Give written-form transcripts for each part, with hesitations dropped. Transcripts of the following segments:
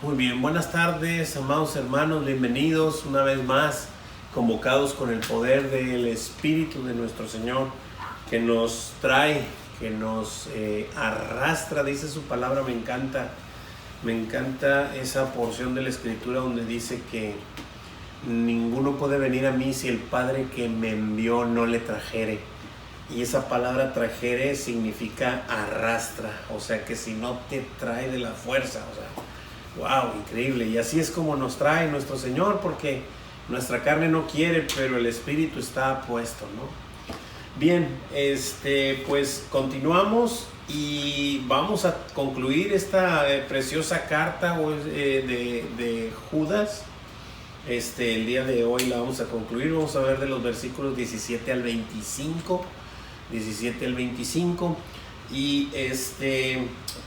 Muy bien, buenas tardes, amados hermanos, bienvenidos una vez más, convocados con el poder del Espíritu de nuestro Señor, que nos trae, que nos arrastra, dice su palabra. Me encanta esa porción de la Escritura donde dice que ninguno puede venir a mí si el Padre que me envió no le trajere. Y esa palabra trajere significa arrastra, o sea que si no te trae de la fuerza, o sea, wow, increíble. Y así es como nos trae nuestro Señor, porque nuestra carne no quiere, pero el Espíritu está puesto, ¿no? Bien, pues continuamos y vamos a concluir esta preciosa carta de Judas. El día de hoy la vamos a concluir. Vamos a ver de los versículos 17 al 25. Y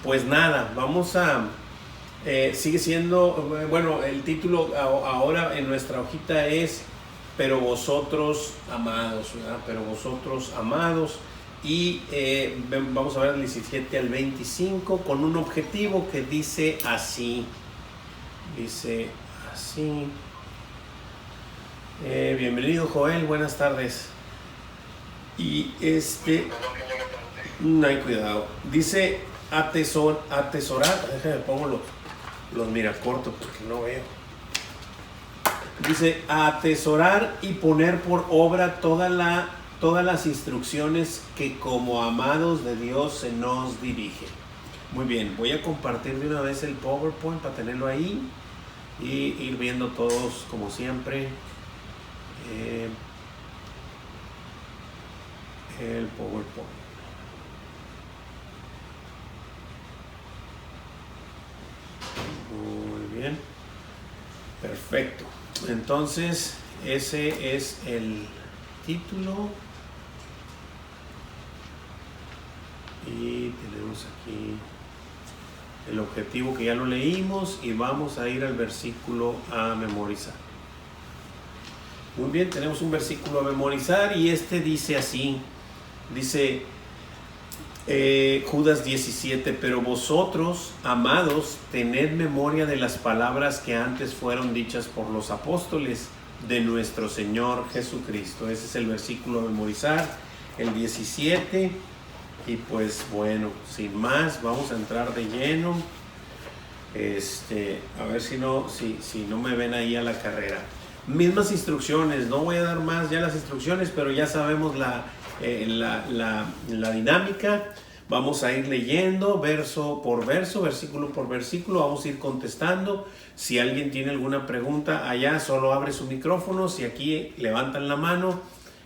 pues nada, vamos a... sigue siendo, bueno, el título ahora en nuestra hojita es Pero vosotros amados, ¿verdad? Pero vosotros amados. Y vamos a ver el 17 al 25 con un objetivo que dice así. Bienvenido, Joel, buenas tardes. Y no hay cuidado. Dice atesorar, déjame pongo los miracortos porque no veo. Dice atesorar y poner por obra todas las instrucciones que como amados de Dios se nos dirigen. Muy bien, voy a compartir de una vez el PowerPoint para tenerlo ahí y ir viendo todos como siempre el PowerPoint. Muy bien, perfecto. Entonces ese es el título y tenemos aquí el objetivo que ya lo leímos y vamos a ir al versículo a memorizar. Muy bien, tenemos un versículo a memorizar y dice así, dice Judas 17, pero vosotros, amados, tened memoria de las palabras que antes fueron dichas por los apóstoles de nuestro Señor Jesucristo. Ese es el versículo a memorizar, el 17. Y pues bueno, sin más, vamos a entrar de lleno. A ver si no me ven ahí a la carrera. Mismas instrucciones, no voy a dar más ya las instrucciones, pero ya sabemos la dinámica. Vamos a ir leyendo verso por verso, versículo por versículo, vamos a ir contestando. Si alguien tiene alguna pregunta allá, solo abre su micrófono, si aquí levantan la mano,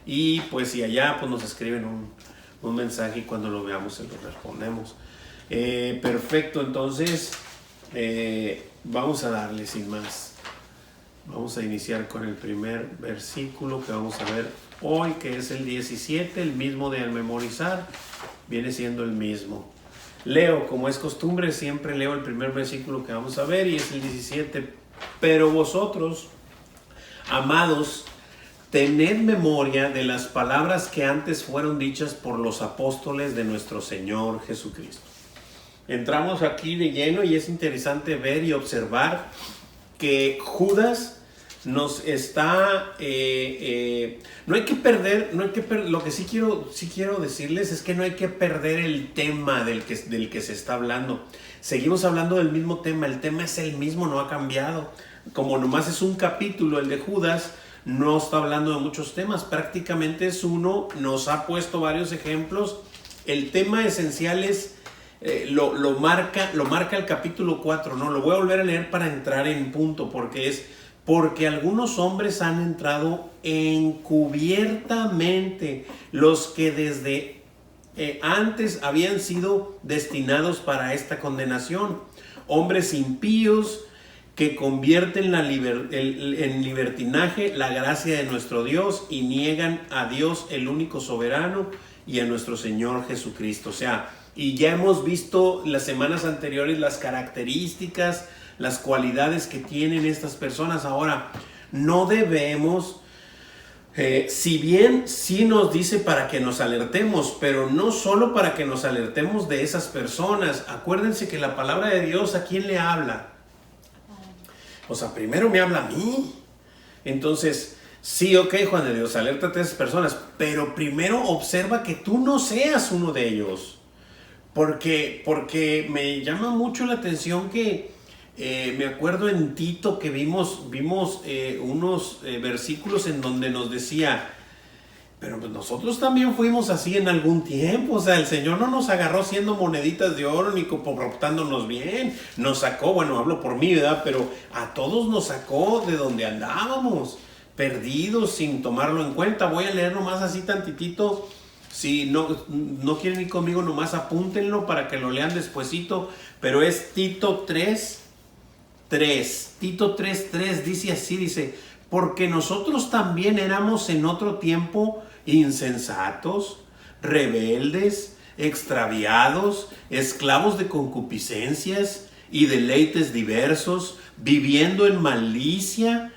y pues si allá pues nos escriben un mensaje y cuando lo veamos se lo respondemos. Perfecto, entonces vamos a darle sin más. Vamos a iniciar con el primer versículo que vamos a ver hoy, que es el 17, el mismo de al memorizar, viene siendo el mismo. Leo, como es costumbre, siempre leo el primer versículo que vamos a ver y es el 17. Pero vosotros, amados, tened memoria de las palabras que antes fueron dichas por los apóstoles de nuestro Señor Jesucristo. Entramos aquí de lleno y es interesante ver y observar que Judas nos está no hay que perder, lo que sí quiero decirles es que no hay que perder el tema del que se está hablando. Seguimos hablando del mismo tema, el tema es el mismo, no ha cambiado. Como nomás es un capítulo el de Judas, no está hablando de muchos temas, prácticamente es uno, nos ha puesto varios ejemplos. El tema esencial es lo marca el capítulo 4, ¿no? Lo voy a volver a leer para entrar en punto, porque algunos hombres han entrado encubiertamente, los que desde antes habían sido destinados para esta condenación, hombres impíos que convierten en libertinaje la gracia de nuestro Dios y niegan a Dios el único soberano y a nuestro Señor Jesucristo. O sea, y ya hemos visto las semanas anteriores las características, las cualidades que tienen estas personas. Ahora, no debemos, si bien sí nos dice para que nos alertemos, pero no solo para que nos alertemos de esas personas. Acuérdense que la palabra de Dios, ¿a quién le habla? O sea, primero me habla a mí. Entonces, sí, ok, Juan de Dios, alértate a esas personas, pero primero observa que tú no seas uno de ellos. Porque me llama mucho la atención que me acuerdo en Tito que vimos unos versículos en donde nos decía, pero pues nosotros también fuimos así en algún tiempo. O sea, el Señor no nos agarró siendo moneditas de oro ni portándonos bien. Nos sacó, bueno, hablo por mí, ¿verdad? Pero a todos nos sacó de donde andábamos, perdidos, sin tomarlo en cuenta. Voy a leer nomás así tantitito. Si no quieren ir conmigo, nomás apúntenlo para que lo lean despuesito. Pero es Tito 3:3. Tito 3:3 dice así, dice, porque nosotros también éramos en otro tiempo insensatos, rebeldes, extraviados, esclavos de concupiscencias y deleites diversos, viviendo en malicia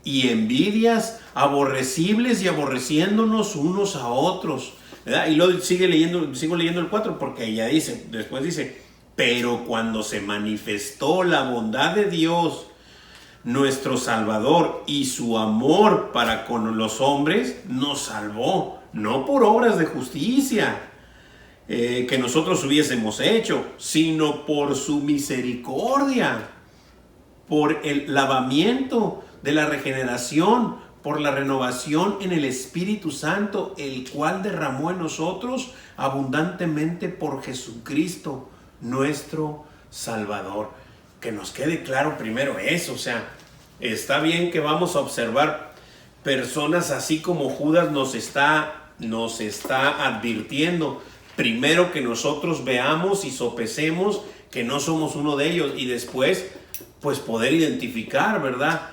y envidias, aborrecibles y aborreciéndonos unos a otros, ¿verdad? Y luego sigo leyendo el 4 porque ya después dice, pero cuando se manifestó la bondad de Dios, nuestro Salvador, y su amor para con los hombres, nos salvó, no por obras de justicia que nosotros hubiésemos hecho, sino por su misericordia, por el lavamiento de la regeneración, por la renovación en el Espíritu Santo, el cual derramó en nosotros abundantemente por Jesucristo, nuestro Salvador. Que nos quede claro primero eso. O sea, está bien que vamos a observar personas así como Judas nos está advirtiendo. Primero que nosotros veamos y sopesemos que no somos uno de ellos, y después pues poder identificar, ¿verdad?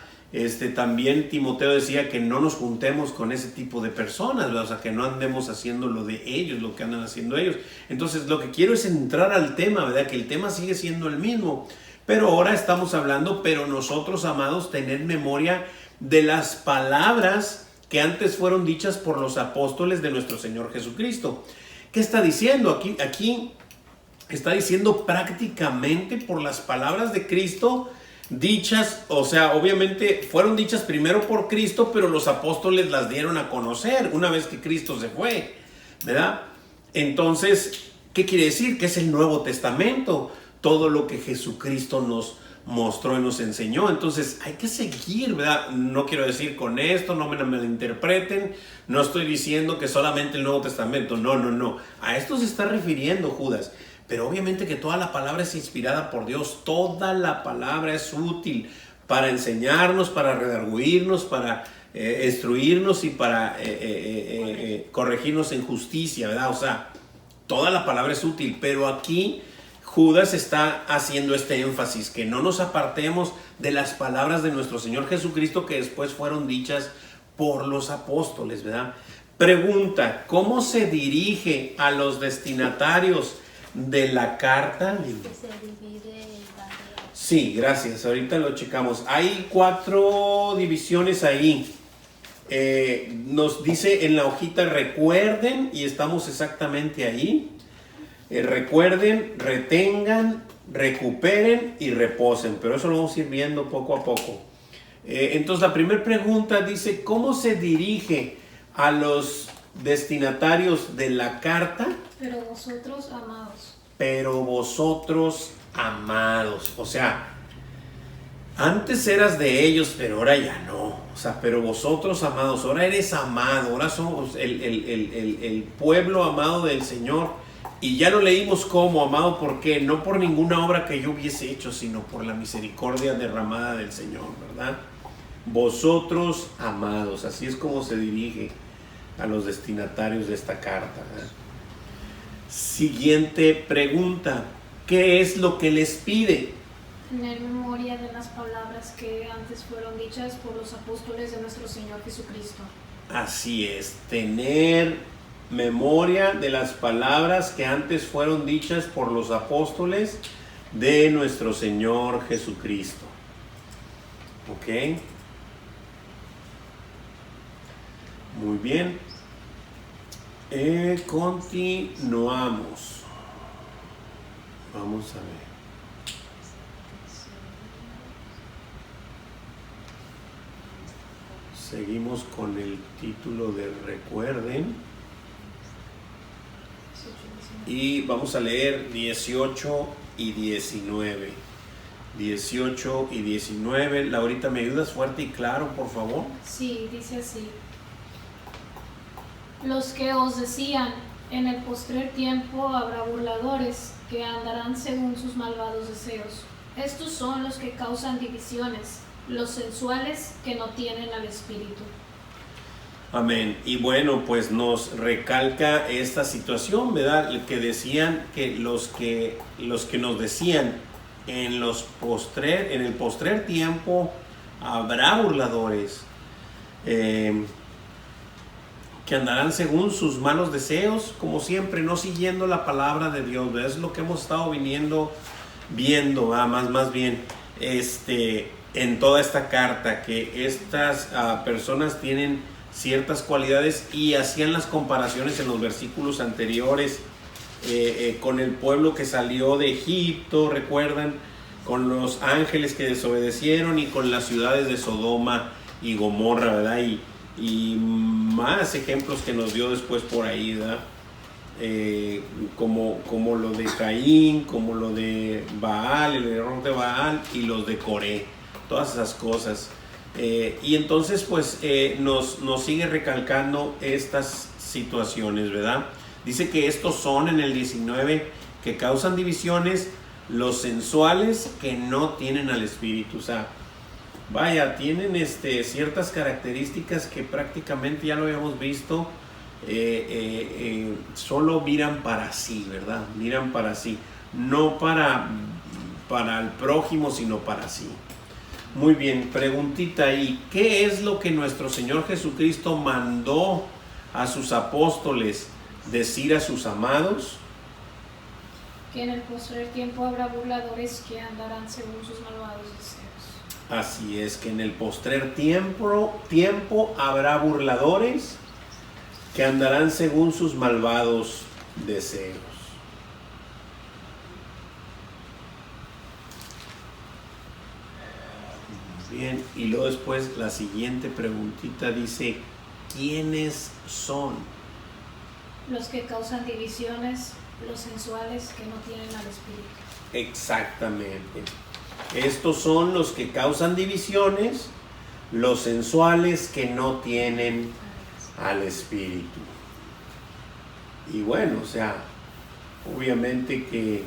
También Timoteo decía que no nos juntemos con ese tipo de personas, ¿verdad? O sea, que no andemos haciendo lo de ellos, lo que andan haciendo ellos. Entonces, lo que quiero es entrar al tema, ¿verdad? Que el tema sigue siendo el mismo, pero ahora estamos hablando, pero nosotros, amados, tener memoria de las palabras que antes fueron dichas por los apóstoles de nuestro Señor Jesucristo. ¿Qué está diciendo? Aquí está diciendo prácticamente por las palabras de Cristo dichas, o sea, obviamente fueron dichas primero por Cristo, pero los apóstoles las dieron a conocer una vez que Cristo se fue, ¿verdad? Entonces, ¿qué quiere decir? Que es el Nuevo Testamento, todo lo que Jesucristo nos mostró y nos enseñó. Entonces hay que seguir, ¿verdad? No quiero decir con esto, no me malinterpreten, no estoy diciendo que solamente el Nuevo Testamento, no, a esto se está refiriendo Judas. Pero obviamente que toda la palabra es inspirada por Dios, toda la palabra es útil para enseñarnos, para redarguirnos, para instruirnos y para corregirnos en justicia, ¿verdad? O sea, toda la palabra es útil, pero aquí Judas está haciendo este énfasis, que no nos apartemos de las palabras de nuestro Señor Jesucristo que después fueron dichas por los apóstoles, ¿verdad? Pregunta, ¿cómo se dirige a los destinatarios de la carta? Sí, gracias, ahorita lo checamos. Hay 4 divisiones ahí. Nos dice en la hojita recuerden, y estamos exactamente ahí. Recuerden, retengan, recuperen y reposen, pero eso lo vamos a ir viendo poco a poco. Entonces la primera pregunta dice, ¿cómo se dirige a los destinatarios de la carta? Pero vosotros amados. Pero vosotros amados. O sea, antes eras de ellos, pero ahora ya no. O sea, pero vosotros amados, ahora eres amado. Ahora somos el pueblo amado del Señor. Y ya lo leímos como amado, ¿por qué? No por ninguna obra que yo hubiese hecho, sino por la misericordia derramada del Señor, ¿verdad? Vosotros amados. Así es como se dirige a los destinatarios de esta carta, ¿verdad? Siguiente pregunta. ¿Qué es lo que les pide? Tener memoria de las palabras que antes fueron dichas por los apóstoles de nuestro Señor Jesucristo. Así es, tener memoria de las palabras que antes fueron dichas por los apóstoles de nuestro Señor Jesucristo. ¿Ok? Muy bien. Continuamos. Vamos a ver. Seguimos con el título de Recuerden. Y vamos a leer 18 y 19. 18 y 19. Laurita, ¿me ayudas fuerte y claro, por favor? Sí, dice así. Los que os decían, en el postrer tiempo habrá burladores que andarán según sus malvados deseos. Estos son los que causan divisiones, los sensuales que no tienen al Espíritu. Amén. Y bueno, pues nos recalca esta situación, ¿verdad? Que decían que los que nos decían en el postrer tiempo habrá burladores que andarán según sus malos deseos, como siempre, no siguiendo la palabra de Dios, ¿verdad? Es lo que hemos estado viendo, más bien, en toda esta carta, que estas personas tienen ciertas cualidades y hacían las comparaciones en los versículos anteriores con el pueblo que salió de Egipto, recuerdan, con los ángeles que desobedecieron y con las ciudades de Sodoma y Gomorra, ¿verdad? Y más ejemplos que nos dio después por ahí, ¿verdad? Como lo de Caín, como lo de Baal, el error de Baal y los de Coré, todas esas cosas. Y entonces pues nos sigue recalcando estas situaciones, ¿verdad? Dice que estos son en el 19 que causan divisiones, los sensuales que no tienen al Espíritu. O sea, vaya, tienen ciertas características que prácticamente ya lo habíamos visto. Solo miran para sí, ¿verdad? Miran para sí, no para el prójimo, sino para sí. Muy bien, preguntita ahí, ¿qué es lo que nuestro Señor Jesucristo mandó a sus apóstoles decir a sus amados? Que en el postrer tiempo habrá burladores que andarán según sus malvados deseos. Así es, que en el postrer tiempo habrá burladores que andarán según sus malvados deseos. Bien, y luego después la siguiente preguntita dice, ¿quiénes son? Los que causan divisiones, los sensuales que no tienen al Espíritu. Exactamente. Estos son los que causan divisiones, los sensuales que no tienen al Espíritu. Y bueno, o sea, obviamente que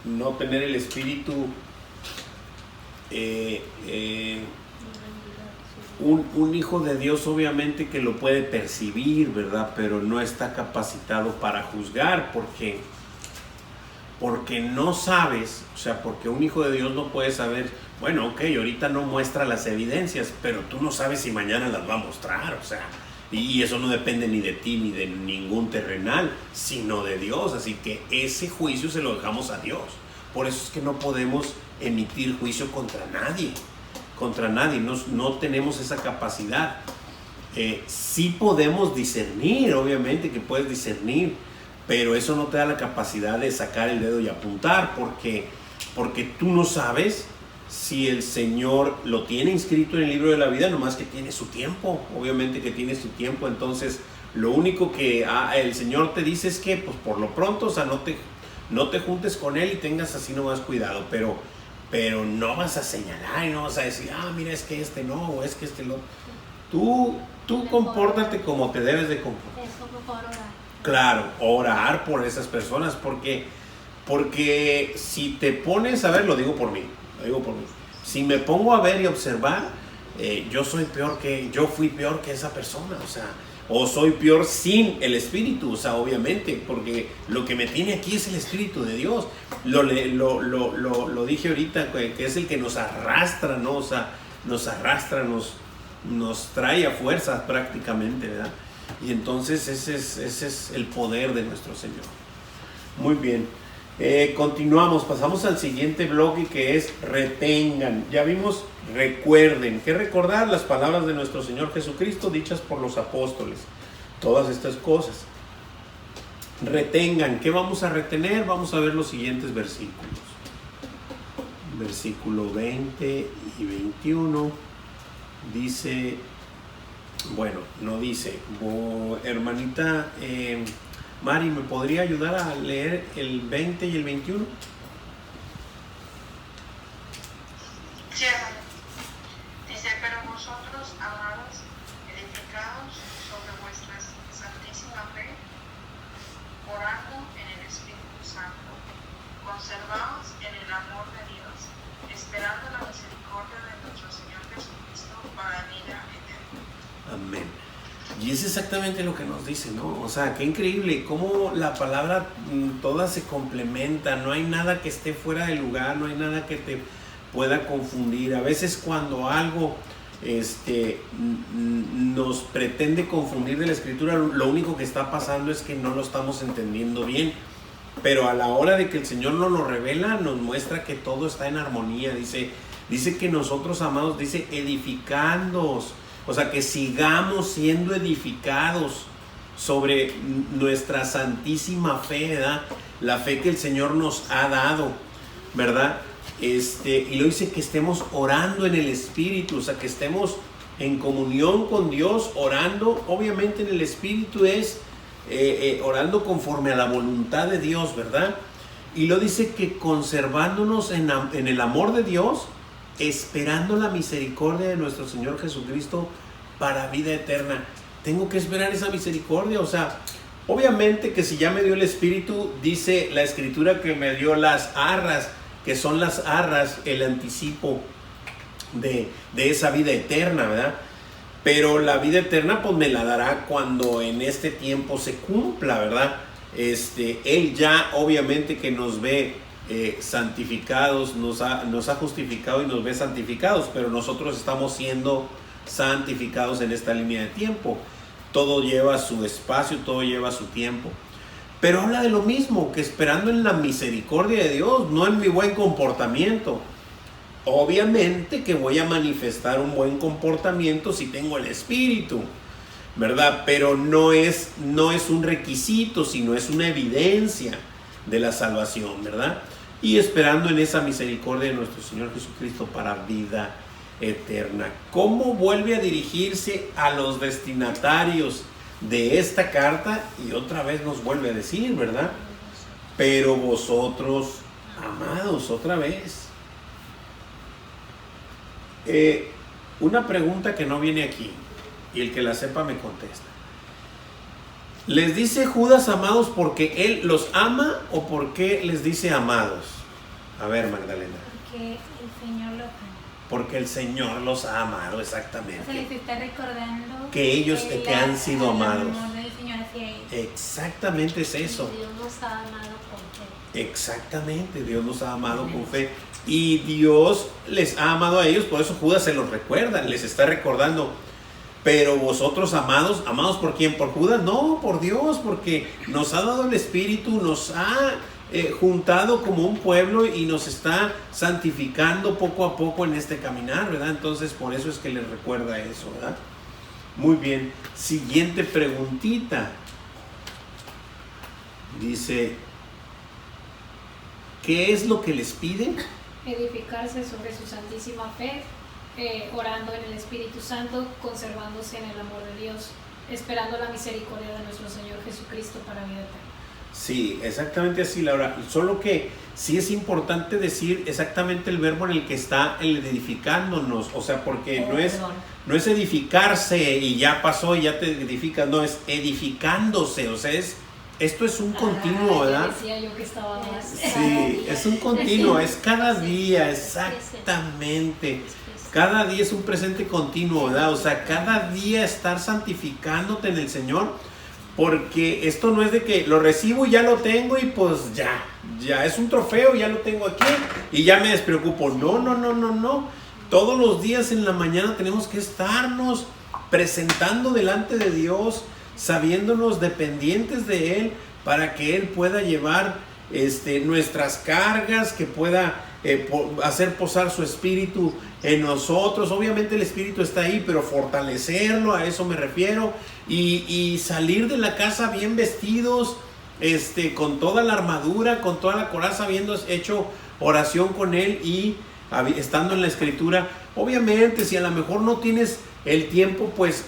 no tener el Espíritu, un hijo de Dios obviamente que lo puede percibir, ¿verdad? Pero no está capacitado para juzgar porque no sabes, o sea, porque un hijo de Dios no puede saber, bueno, ok, ahorita no muestra las evidencias, pero tú no sabes si mañana las va a mostrar, o sea, y eso no depende ni de ti ni de ningún terrenal, sino de Dios, así que ese juicio se lo dejamos a Dios. Por eso es que no podemos emitir juicio contra nadie, no tenemos esa capacidad. Sí podemos discernir, obviamente que puedes discernir, pero eso no te da la capacidad de sacar el dedo y apuntar, porque tú no sabes si el Señor lo tiene inscrito en el libro de la vida, nomás que tiene su tiempo, obviamente que tiene su tiempo. Entonces lo único que el Señor te dice es que pues por lo pronto, o sea, no te juntes con Él y tengas así nomás cuidado, pero no vas a señalar y no vas a decir, mira, es que no, o es que no. Tú compórtate como te debes de comportar. Es como por orar. Claro, orar por esas personas, porque si te pones a ver, lo digo por mí, si me pongo a ver y observar, yo fui peor que esa persona, o sea, o soy peor sin el Espíritu, o sea, obviamente, porque lo que me tiene aquí es el Espíritu de Dios. Lo dije ahorita, que es el que nos arrastra, ¿no? O sea, nos arrastra, nos trae a fuerzas prácticamente, ¿verdad? Y entonces ese es el poder de nuestro Señor. Muy bien. Continuamos, pasamos al siguiente bloque, que es retengan. Ya vimos, recuerden. ¿Qué recordar? Las palabras de nuestro Señor Jesucristo dichas por los apóstoles. Todas estas cosas. Retengan. ¿Qué vamos a retener? Vamos a ver los siguientes versículos. versículo 20 y 21, dice, bueno, no dice, hermanita Mari, ¿me podría ayudar a leer el 20 y el 21? Sí, dice, pero vosotros, amados, edificados sobre vuestra santísima fe, orando en el Espíritu Santo, conservaos en el amor de Dios, esperando la misericordia de nuestro Señor Jesucristo para vida eterna. Amén. Y es exactamente lo que nos dice, ¿no? O sea, qué increíble cómo la palabra toda se complementa, no hay nada que esté fuera de lugar, no hay nada que te pueda confundir. A veces cuando algo nos pretende confundir de la Escritura, lo único que está pasando es que no lo estamos entendiendo bien. Pero a la hora de que el Señor nos lo revela, nos muestra que todo está en armonía. Dice que nosotros, amados, dice edificándoos. O sea, que sigamos siendo edificados sobre nuestra santísima fe, ¿verdad? La fe que el Señor nos ha dado, ¿verdad? Y lo dice que estemos orando en el Espíritu, o sea, que estemos en comunión con Dios, orando. Obviamente en el Espíritu es orando conforme a la voluntad de Dios, ¿verdad? Y lo dice que conservándonos en el amor de Dios, esperando la misericordia de nuestro Señor Jesucristo para vida eterna. Tengo que esperar esa misericordia, o sea, obviamente que si ya me dio el Espíritu, dice la Escritura que me dio las arras, que son las arras, el anticipo de esa vida eterna, ¿verdad? Pero la vida eterna pues me la dará cuando en este tiempo se cumpla, ¿verdad? Él ya obviamente que nos ve santificados, nos ha justificado y nos ve santificados, pero nosotros estamos siendo santificados en esta línea de tiempo. Todo lleva su espacio, todo lleva su tiempo. Pero habla de lo mismo, que esperando en la misericordia de Dios, no en mi buen comportamiento. Obviamente que voy a manifestar un buen comportamiento si tengo el Espíritu, ¿verdad? Pero no es un requisito, sino es una evidencia de la salvación, ¿verdad? Y esperando en esa misericordia de nuestro Señor Jesucristo para vida eterna. ¿Cómo vuelve a dirigirse a los destinatarios de esta carta? Y otra vez nos vuelve a decir, ¿verdad? Pero vosotros, amados, otra vez. Una pregunta que no viene aquí, y el que la sepa me contesta. ¿Les dice Judas amados porque él los ama o porque les dice amados? A ver, Magdalena. Porque el Señor los ama. Porque el Señor los ha amado, exactamente. Se les está recordando que ellos que han sido amados. El amor del Señor hacia ellos. Exactamente es eso. Dios nos ha amado con fe. Exactamente, Dios nos ha amado con fe. Y Dios les ha amado a ellos, por eso Judas se los recuerda, les está recordando. Pero vosotros amados, ¿amados por quién? ¿Por Judas? No, por Dios, porque nos ha dado el Espíritu, nos ha juntado como un pueblo y nos está santificando poco a poco en este caminar, ¿verdad? Entonces por eso es que les recuerda eso, ¿verdad? Muy bien, siguiente preguntita. Dice, ¿qué es lo que les pide? Edificarse sobre su santísima fe, orando en el Espíritu Santo, conservándose en el amor de Dios, esperando la misericordia de nuestro Señor Jesucristo para vida eterna. Sí, exactamente así, Laura. Solo que sí es importante decir exactamente el verbo en el que está el edificándonos. O sea, porque no es edificarse y ya pasó y ya te edificas. No, es edificándose. O sea, esto es un continuo, ¿verdad? Decía yo que estaba más. Sí, es un continuo, es cada día, exactamente. Cada día es un presente continuo, ¿verdad? O sea, cada día estar santificándote en el Señor. Porque esto no es de que lo recibo y ya lo tengo y pues ya es un trofeo, ya lo tengo aquí y ya me despreocupo. No. Todos los días en la mañana tenemos que estarnos presentando delante de Dios, sabiéndonos dependientes de Él para que Él pueda llevar nuestras cargas, que pueda hacer posar su espíritu en nosotros. Obviamente el espíritu está ahí, pero fortalecerlo, a eso me refiero, y salir de la casa bien vestidos, con toda la armadura, con toda la coraza, habiendo hecho oración con Él y estando en la Escritura. Obviamente, si a lo mejor no tienes el tiempo, pues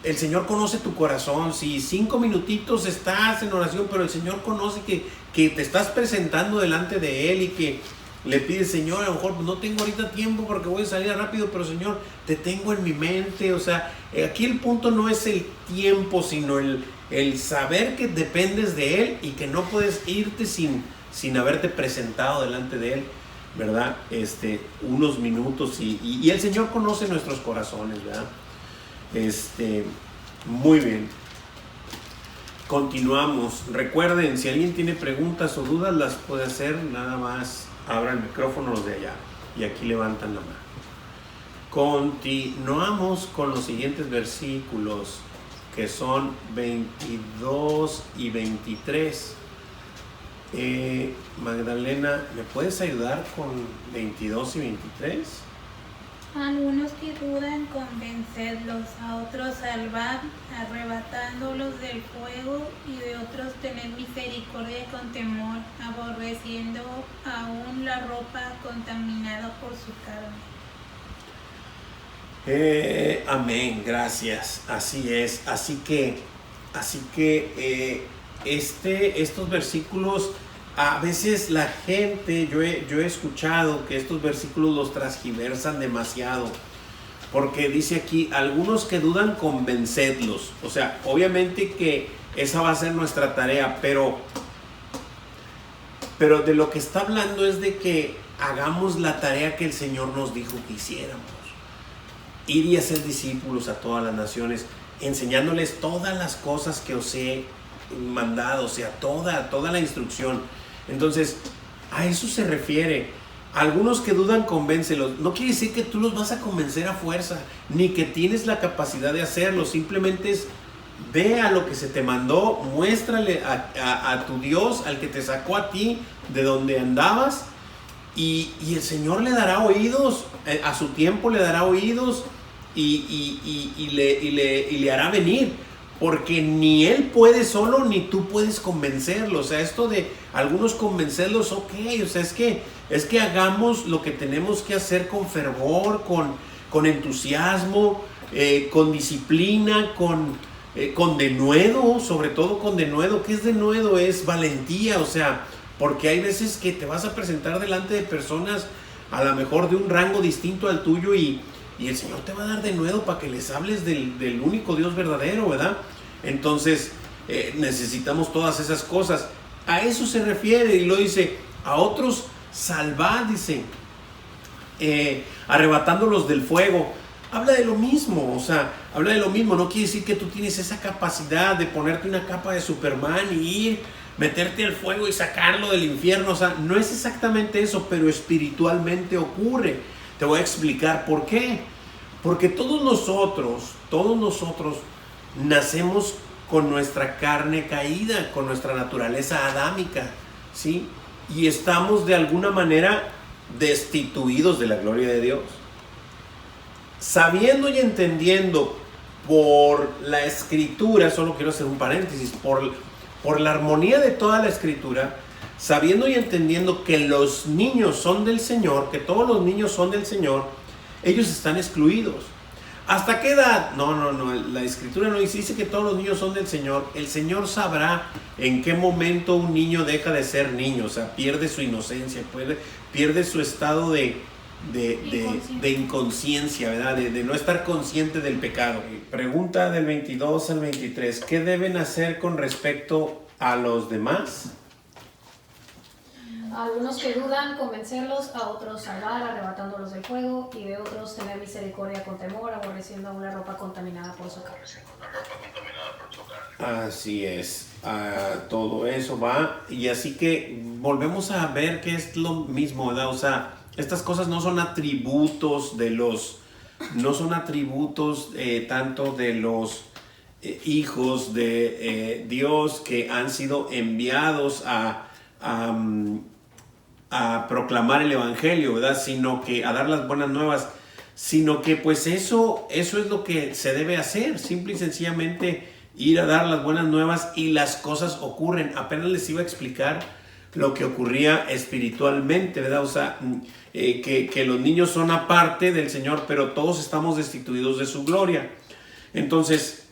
el Señor conoce tu corazón. Si 5 minutitos estás en oración, pero el Señor conoce que te estás presentando delante de Él y que le pides, Señor, a lo mejor no tengo ahorita tiempo porque voy a salir rápido, pero Señor, te tengo en mi mente. O sea, aquí el punto no es el tiempo, sino el saber que dependes de Él y que no puedes irte sin haberte presentado delante de Él, ¿verdad? Unos minutos y el Señor conoce nuestros corazones, ¿verdad? Muy bien. Continuamos. Recuerden, si alguien tiene preguntas o dudas, las puede hacer. Nada más abra el micrófono los de allá y aquí levantan la mano. Continuamos con los siguientes versículos, que son 22 y 23. Magdalena, ¿me puedes ayudar con 22 y 23? Algunos que dudan, convencedlos; a otros salvad, arrebatándolos del fuego; y de otros tened misericordia con temor, aborreciendo aún la ropa contaminada por su carne. Amén, gracias. Así es. Así que estos versículos, a veces la gente, yo he escuchado que estos versículos los transgiversan demasiado, porque dice aquí, algunos que dudan, convencedlos. O sea, obviamente que esa va a ser nuestra tarea, pero de lo que está hablando es de que hagamos la tarea que el Señor nos dijo que hiciéramos. Ir y hacer discípulos a todas las naciones, enseñándoles todas las cosas que os he mandado, o sea, toda la instrucción. Entonces, a eso se refiere. Algunos que dudan, convéncelos. No quiere decir que tú los vas a convencer a fuerza, ni que tienes la capacidad de hacerlo. Simplemente es, ve a lo que se te mandó, muéstrale a tu Dios, al que te sacó a ti de donde andabas, y el Señor le dará oídos, a su tiempo le dará oídos y le hará venir. Porque ni él puede solo, ni tú puedes convencerlo. O sea, esto de algunos convencerlos, ok, o sea, es que hagamos lo que tenemos que hacer con fervor, con entusiasmo, con disciplina, con denuedo, sobre todo con denuedo. ¿Qué es denuedo? Es valentía, o sea, porque hay veces que te vas a presentar delante de personas a lo mejor de un rango distinto al tuyo y el Señor te va a dar denuedo para que les hables del único Dios verdadero, ¿verdad? Entonces necesitamos todas esas cosas. A eso se refiere, y lo dice, a otros salvad, dice, arrebatándolos del fuego. Habla de lo mismo, o sea, habla de lo mismo. No quiere decir que tú tienes esa capacidad de ponerte una capa de Superman y ir, meterte al fuego y sacarlo del infierno. O sea, no es exactamente eso, pero espiritualmente ocurre. Te voy a explicar por qué. Porque todos nosotros nacemos con nuestra carne caída, con nuestra naturaleza adámica, ¿sí? Y estamos de alguna manera destituidos de la gloria de Dios. Sabiendo y entendiendo por la Escritura, solo quiero hacer un paréntesis, por la armonía de toda la Escritura, sabiendo y entendiendo que los niños son del Señor, que todos los niños son del Señor, ellos están excluidos. ¿Hasta qué edad? No, la Escritura no dice que todos los niños son del Señor. El Señor sabrá en qué momento un niño deja de ser niño, o sea, pierde su inocencia, pierde su estado de inconsciencia, ¿verdad? De no estar consciente del pecado. Pregunta del 22 al 23. ¿Qué deben hacer con respecto a los demás? A algunos que dudan, convencerlos; a otros salvar, arrebatándolos del fuego; y de otros tener misericordia con temor, aborreciendo aún la ropa contaminada por su carne. Así es, todo eso va, y así que volvemos a ver que es lo mismo, ¿verdad? O sea, estas cosas no son atributos tanto de los hijos de Dios que han sido enviados a proclamar el evangelio, ¿verdad? Sino que a dar las buenas nuevas, sino que pues eso es lo que se debe hacer, simple y sencillamente ir a dar las buenas nuevas, y las cosas ocurren. Apenas les iba a explicar lo que ocurría espiritualmente, ¿verdad? O sea, que los niños son aparte del Señor, pero todos estamos destituidos de su gloria. Entonces,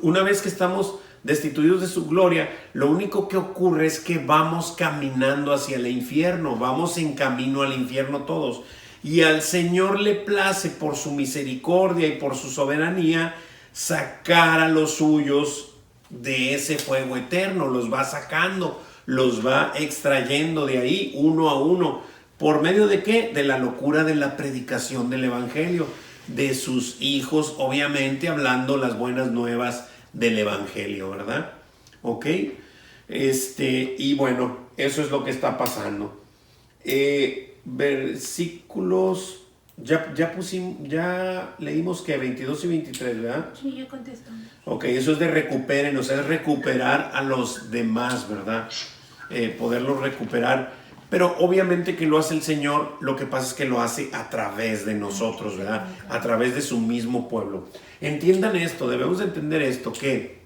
una vez que estamos destituidos de su gloria, lo único que ocurre es que vamos caminando hacia el infierno, vamos en camino al infierno todos. Y al Señor le place, por su misericordia y por su soberanía, sacar a los suyos de ese fuego eterno. Los va sacando, los va extrayendo de ahí uno a uno. ¿Por medio de qué? De la locura de la predicación del evangelio, de sus hijos, obviamente hablando las buenas nuevas del evangelio, ¿verdad? ¿Ok? Y bueno, eso es lo que está pasando. Versículos, ya leímos que 22 y 23, ¿verdad? Sí, ya contestamos. Ok, eso es de recuperen, o sea, es recuperar a los demás, ¿verdad? Poderlos recuperar, pero obviamente que lo hace el Señor, lo que pasa es que lo hace a través de nosotros, ¿verdad? A través de su mismo pueblo. Entiendan esto, debemos de entender esto, que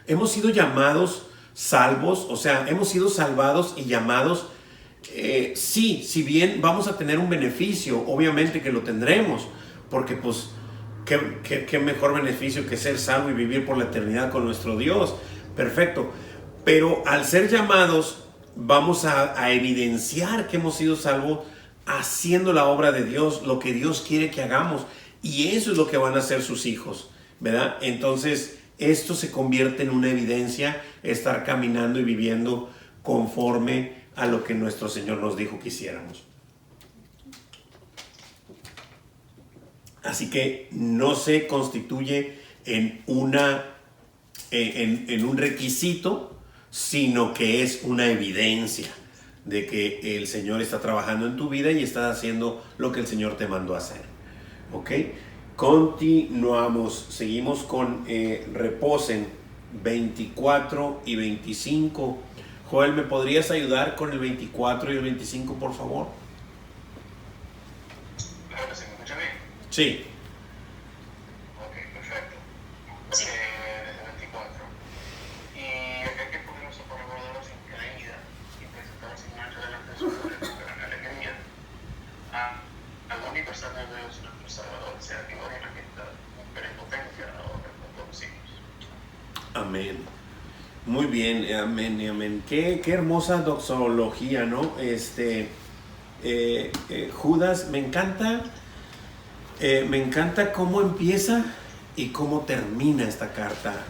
hemos sido llamados salvos, o sea, hemos sido salvados y llamados. Sí, si bien vamos a tener un beneficio, obviamente que lo tendremos, porque pues qué mejor beneficio que ser salvo y vivir por la eternidad con nuestro Dios, perfecto, pero al ser llamados vamos a evidenciar que hemos sido salvos haciendo la obra de Dios, lo que Dios quiere que hagamos, y eso es lo que van a hacer sus hijos, ¿verdad? Entonces esto se convierte en una evidencia, estar caminando y viviendo conforme a lo que nuestro Señor nos dijo que hiciéramos. Así que no se constituye en un requisito, sino que es una evidencia de que el Señor está trabajando en tu vida y estás haciendo lo que el Señor te mandó a hacer. ¿Ok? Continuamos, seguimos con reposen 24 y 25. Joel, ¿me podrías ayudar con el 24 y el 25, por favor? Claro, ¿se me escucha bien? Sí. Ok, perfecto. Desde el 24. Y aquel que poderoso para guardarlos sin caída y presentarlos sin mancha delante de su gloria con gran alegría. Al único Santo de Dios, nuestro Salvador, sea gloria y majestad, omnipotencia, ahora y por todos los siglos. Amén. Muy bien, amén, amén. Qué hermosa doxología, ¿no? Judas, me encanta cómo empieza y cómo termina esta carta.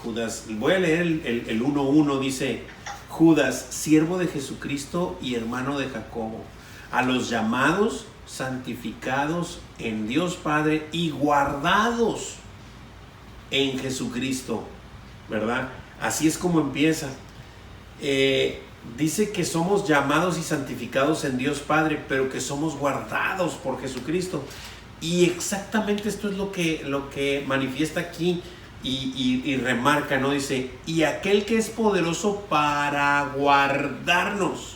Judas, voy a leer el 1:1, dice: Judas, siervo de Jesucristo y hermano de Jacobo, a los llamados, santificados en Dios Padre y guardados en Jesucristo, ¿verdad? Así es como empieza. Dice que somos llamados y santificados en Dios Padre, pero que somos guardados por Jesucristo. Y exactamente esto es lo que manifiesta aquí y remarca, ¿no? Dice: y aquel que es poderoso para guardarnos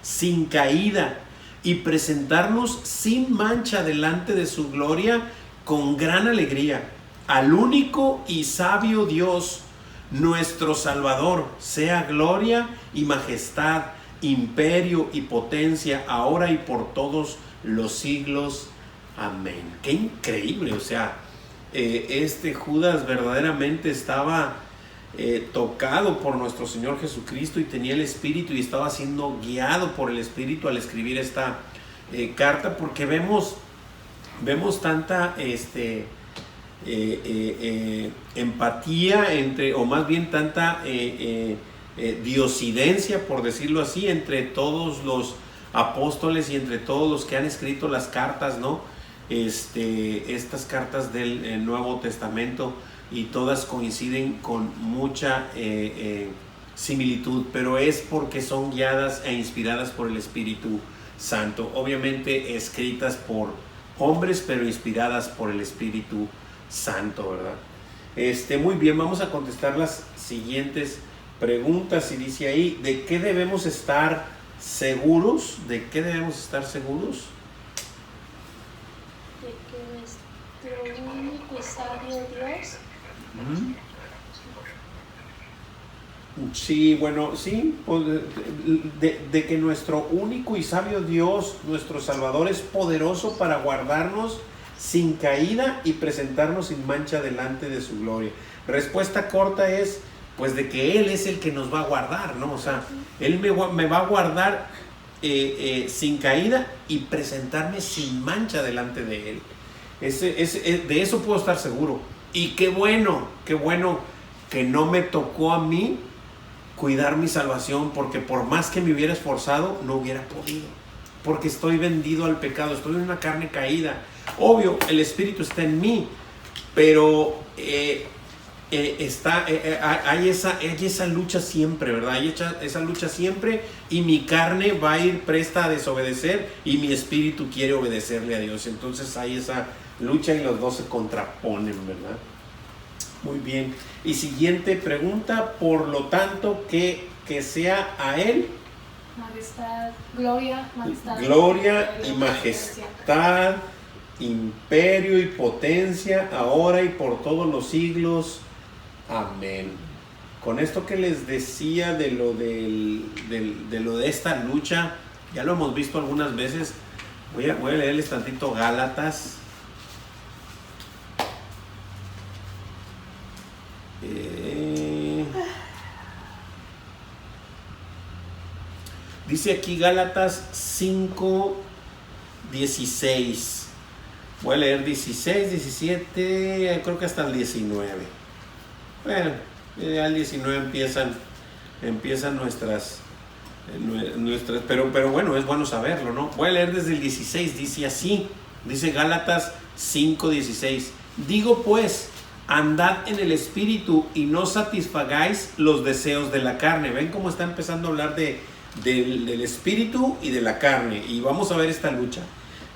sin caída y presentarnos sin mancha delante de su gloria con gran alegría. Al único y sabio Dios, nuestro Salvador, sea gloria y majestad, imperio y potencia, ahora y por todos los siglos. Amén. Qué increíble, o sea, Judas verdaderamente estaba tocado por nuestro Señor Jesucristo y tenía el Espíritu y estaba siendo guiado por el Espíritu al escribir esta carta, porque vemos tanta empatía entre, o más bien tanta diosidencia, por decirlo así, entre todos los apóstoles y entre todos los que han escrito las cartas, ¿no? Estas cartas del Nuevo Testamento, y todas coinciden con mucha similitud, pero es porque son guiadas e inspiradas por el Espíritu Santo, obviamente escritas por hombres, pero inspiradas por el Espíritu Santo, ¿verdad? Muy bien, vamos a contestar las siguientes preguntas. Y dice ahí: ¿de qué debemos estar seguros? ¿De qué debemos estar seguros? De que nuestro único y sabio Dios Sí, bueno, sí, pues, de que nuestro único y sabio Dios, nuestro Salvador, es poderoso para guardarnos sin caída y presentarnos sin mancha delante de su gloria. Respuesta corta es, pues, de que Él es el que nos va a guardar, ¿no? O sea, Él me va a guardar sin caída y presentarme sin mancha delante de Él. De eso puedo estar seguro. Y qué bueno que no me tocó a mí cuidar mi salvación, porque por más que me hubiera esforzado, no hubiera podido, porque estoy vendido al pecado, estoy en una carne caída. Obvio, el Espíritu está en mí, pero hay esa lucha siempre, ¿verdad? Hay esa lucha siempre, y mi carne va a ir presta a desobedecer y mi espíritu quiere obedecerle a Dios. Entonces hay esa lucha y los dos se contraponen, ¿verdad? Muy bien. Y siguiente pregunta, por lo tanto, que sea a Él majestad, gloria, majestad, gloria y majestad, imperio y potencia, ahora y por todos los siglos. Amén. Con esto que les decía de lo de esta lucha, ya lo hemos visto algunas veces. Voy a leerles tantito Gálatas. Dice aquí Gálatas 5:16. Voy a leer 16, 17, creo que hasta el 19. Bueno, ya el 19 empiezan nuestras, pero bueno, es bueno saberlo, ¿no? Voy a leer desde el 16, dice así, dice Gálatas 5:16. Digo pues, andad en el Espíritu y no satisfagáis los deseos de la carne. ¿Ven cómo está empezando a hablar del Espíritu y de la carne? Y vamos a ver esta lucha.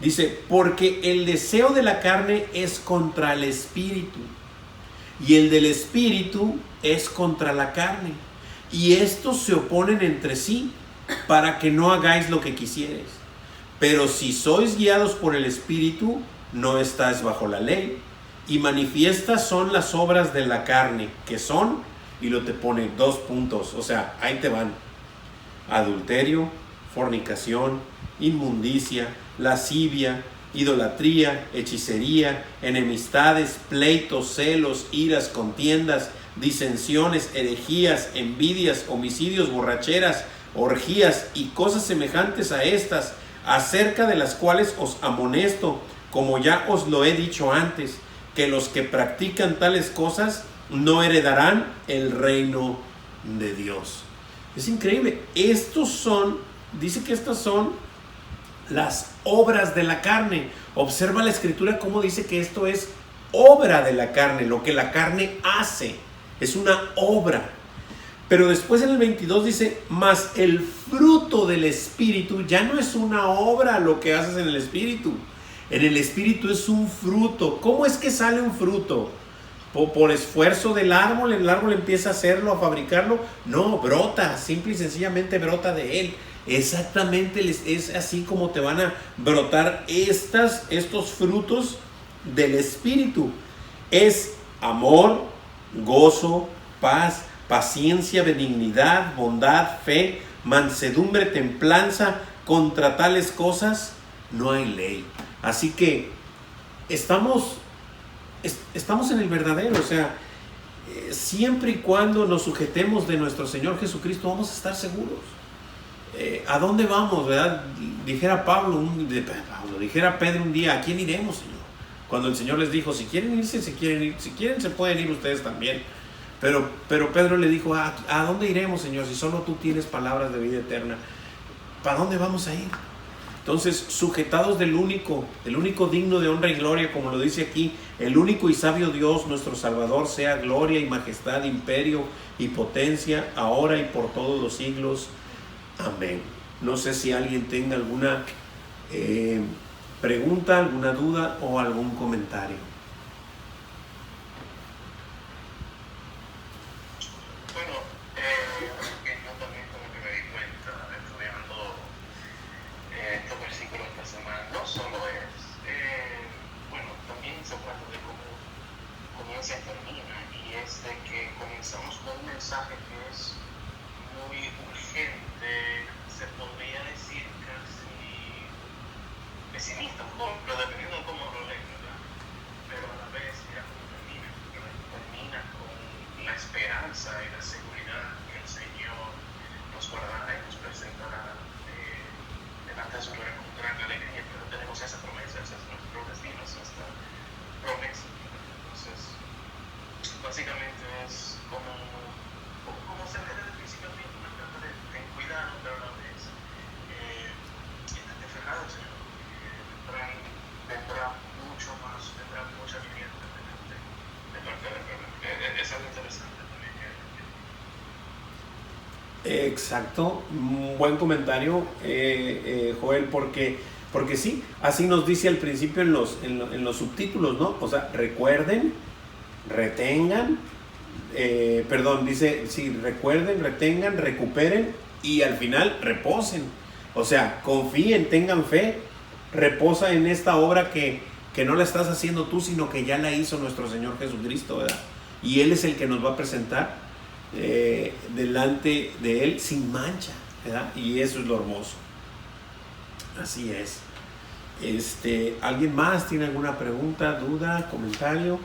Dice, porque el deseo de la carne es contra el Espíritu, y el del Espíritu es contra la carne, y estos se oponen entre sí, para que no hagáis lo que quisierais. Pero si sois guiados por el Espíritu, no estáis bajo la ley. Y manifiestas son las obras de la carne, que son, y lo te pone 2 puntos, o sea, ahí te van: adulterio, fornicación, inmundicia, lascivia, idolatría, hechicería, enemistades, pleitos, celos, iras, contiendas, disensiones, herejías, envidias, homicidios, borracheras, orgías y cosas semejantes a estas, acerca de las cuales os amonesto, como ya os lo he dicho antes, que los que practican tales cosas no heredarán el reino de Dios. Es increíble. Dice que estas son las obras de la carne. Observa la escritura cómo dice que esto es obra de la carne, lo que la carne hace, es una obra. Pero después en el 22 dice, mas el fruto del Espíritu ya no es una obra lo que haces en el Espíritu. En el Espíritu es un fruto. ¿Cómo es que sale un fruto? ¿Por esfuerzo del árbol? ¿El árbol empieza a hacerlo, a fabricarlo? No, brota, simple y sencillamente brota de él. Exactamente es así como te van a brotar estos frutos del Espíritu. Es amor, gozo, paz, paciencia, benignidad, bondad, fe, mansedumbre, templanza. Contra tales cosas no hay ley. Así que estamos en el verdadero, o sea, siempre y cuando nos sujetemos de nuestro Señor Jesucristo, vamos a estar seguros. ¿A dónde vamos, verdad? Dijera Pedro un día, ¿a quién iremos, Señor? Cuando el Señor les dijo, si quieren irse, si quieren se pueden ir ustedes también. Pero Pedro le dijo, ¿a dónde iremos, Señor? Si solo tú tienes palabras de vida eterna, ¿para dónde vamos a ir? Entonces, sujetados del único digno de honra y gloria, como lo dice aquí, el único y sabio Dios, nuestro Salvador, sea gloria y majestad, imperio y potencia, ahora y por todos los siglos. Amén. No sé si alguien tenga alguna pregunta, alguna duda o algún comentario. Bueno, que yo también como que me di cuenta estudiando estos versículos esta semana, no solo es, bueno, también se trata de cómo comienza y termina, y es de que comenzamos con un mensaje que es se podría decir casi pesimista un poco, dependiendo de cómo lo leen, ¿verdad? Pero a la vez, ya como termina, ¿verdad? Termina con la esperanza y la seguridad que el Señor nos guardará y nos presentará delante de su gloria con gran alegría, pero tenemos esa promesa, ese es nuestro destino, esa es la promesa. Entonces, básicamente es como se ve desde el principio, una trata de ten cuidado, pero a la vez estate aferrado al Señor, porque vendrá mucho más, vendrá mucha vivienda de parte del pueblo. Es algo interesante también. Exacto, un buen comentario, Joel, porque sí, así nos dice al principio en los subtítulos, ¿no? O sea, recuerden, retengan, dice, sí, recuerden, retengan, recuperen y al final reposen. O sea, confíen, tengan fe, reposa en esta obra que no la estás haciendo tú, sino que ya la hizo nuestro Señor Jesucristo, ¿verdad? Y Él es el que nos va a presentar delante de Él sin mancha, ¿verdad? Y eso es lo hermoso. Así es. ¿Alguien más tiene alguna pregunta, duda, comentario?